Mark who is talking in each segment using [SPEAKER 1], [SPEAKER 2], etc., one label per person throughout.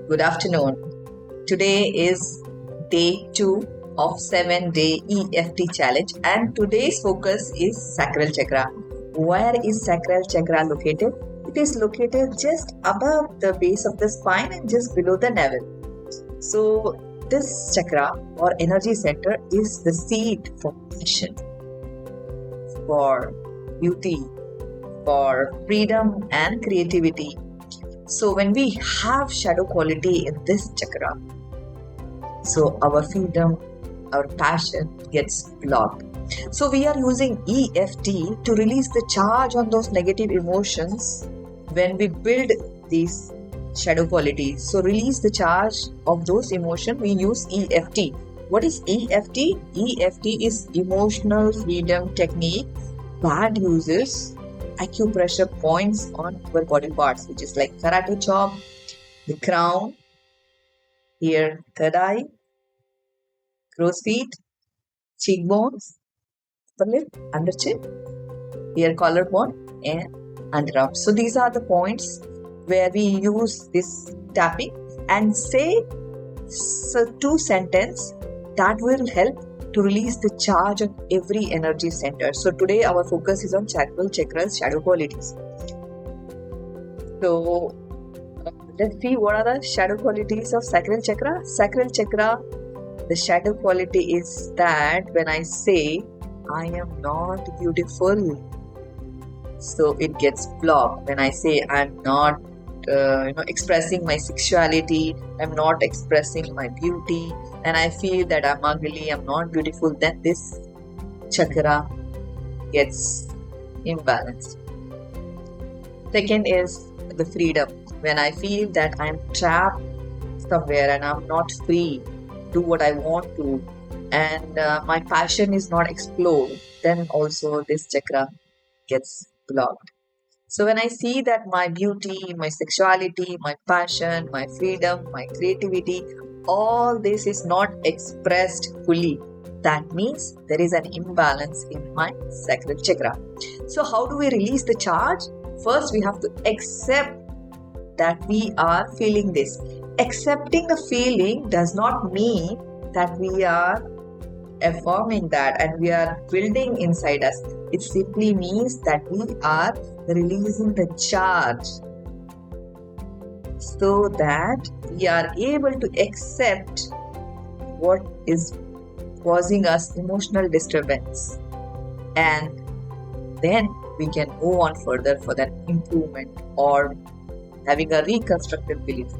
[SPEAKER 1] Good afternoon. Today is day 2 of 7-day EFT challenge, and today's focus is Sacral Chakra. Where is Sacral Chakra located? It is located just above the base of the spine and just below the navel. So this chakra or energy center is the seat for passion, for beauty, for freedom and creativity. So when we have shadow quality in this chakra, so our freedom, our passion gets blocked. So we are using EFT to release the charge on those negative emotions when we build these shadow qualities. So release the charge of those emotions, we use EFT. What is EFT? EFT is emotional freedom technique that uses acupressure points on our body parts, which is like karate chop, the crown, here third eye, crow's feet, cheekbones, upper lip, under chin, here collarbone and underarm. So these are the points where we use this tapping and say two sentences that will help to release the charge on every energy center. So today our focus is on Sacral Chakra's shadow qualities. So let's see what are the shadow qualities of Sacral Chakra. Sacral Chakra, the shadow quality is that when I say I am not beautiful, so it gets blocked. When I say I'm not expressing my sexuality, I'm not expressing my beauty, and I feel that I'm ugly, I'm not beautiful, then this chakra gets imbalanced. Second is the freedom. When I feel that I'm trapped somewhere and I'm not free, do what I want to, and my passion is not explored, then also this chakra gets blocked. So when I see that my beauty, my sexuality, my passion, my freedom, my creativity, all this is not expressed fully, that means there is an imbalance in my sacral chakra. So how do we release the charge? First, we have to accept that we are feeling this. Accepting the feeling does not mean that we are affirming that and we are building inside us. It simply means that we are releasing the charge so that we are able to accept what is causing us emotional disturbance, and then we can go on further for that improvement or having a reconstructive belief.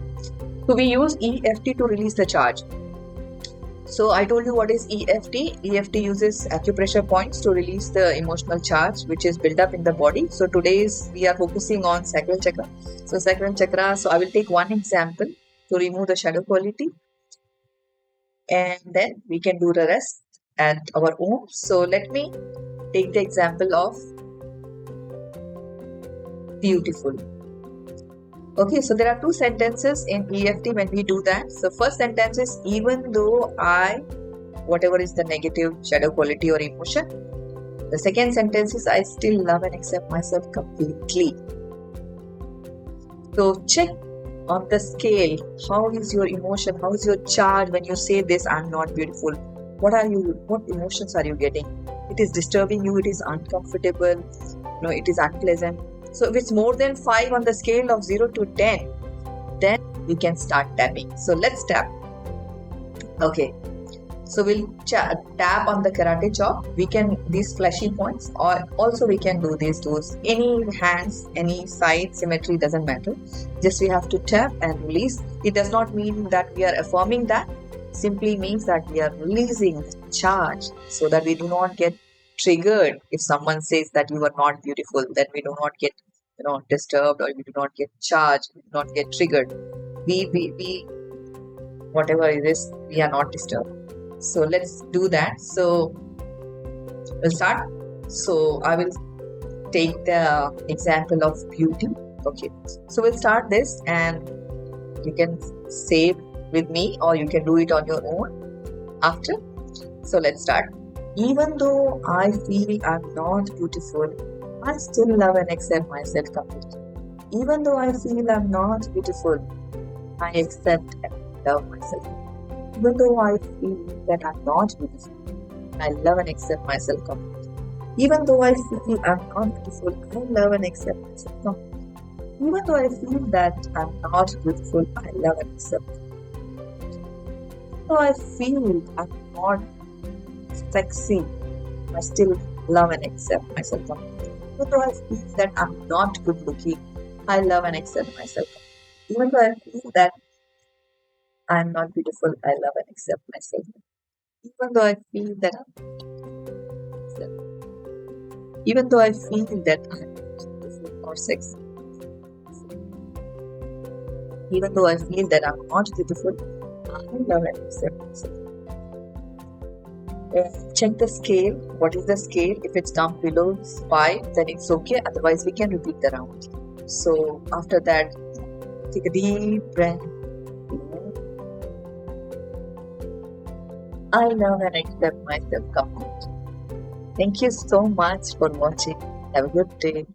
[SPEAKER 1] So we use EFT to release the charge. So I told you what is EFT. EFT uses acupressure points to release the emotional charge which is built up in the body. So today's we are focusing on Sacral Chakra. So Sacral Chakra, so I will take one example to remove the shadow quality, and then we can do the rest at our own. So let me take the example of beautiful. Okay, so there are two sentences in EFT when we do that. So first sentence is, even though whatever is the negative shadow quality or emotion. The second sentence is, I still love and accept myself completely. So check on the scale, how is your emotion, how is your charge when you say this, I'm not beautiful. What emotions are you getting? It is disturbing you, it is uncomfortable, it is unpleasant. So if it's more than 5 on the scale of 0 to 10, then we can start tapping. So let's tap. Okay. So we'll tap on the karate chop. We can, these fleshy points, or also we can do those. Any hands, any side, symmetry, doesn't matter. Just we have to tap and release. It does not mean that we are affirming that. Simply means that we are releasing the charge so that we do not get triggered. If someone says that you are not beautiful, then we do not get disturbed, or we do not get charged, we do not get triggered. We whatever it is, we are not disturbed. So let's do that. So we'll start. So I will take the example of beauty. Okay, so we'll start this and you can say with me or you can do it on your own after. So let's start. Even though I feel I'm not beautiful, I still love and accept myself completely. Even though I feel I'm not beautiful, I accept and love myself. Even though I feel that I'm not beautiful, I love and accept myself completely. Even though I feel I'm not beautiful, I love and accept myself completely. Even though I feel that I'm not beautiful, I love and accept. Even though I feel I'm not sexy, I still love and accept myself completely. Even though I feel that I'm not good looking, I love and accept myself. Even though I feel that I'm not beautiful, I love and accept myself. Even though I feel that even though I feel that I'm beautiful or sexy, even though I feel that I'm not beautiful, I love and accept myself. Check the scale. What is the scale? If it's down below 5, then it's okay. Otherwise, we can repeat the round. So after that, take a deep breath. I love and accept myself completely. Thank you so much for watching. Have a good day.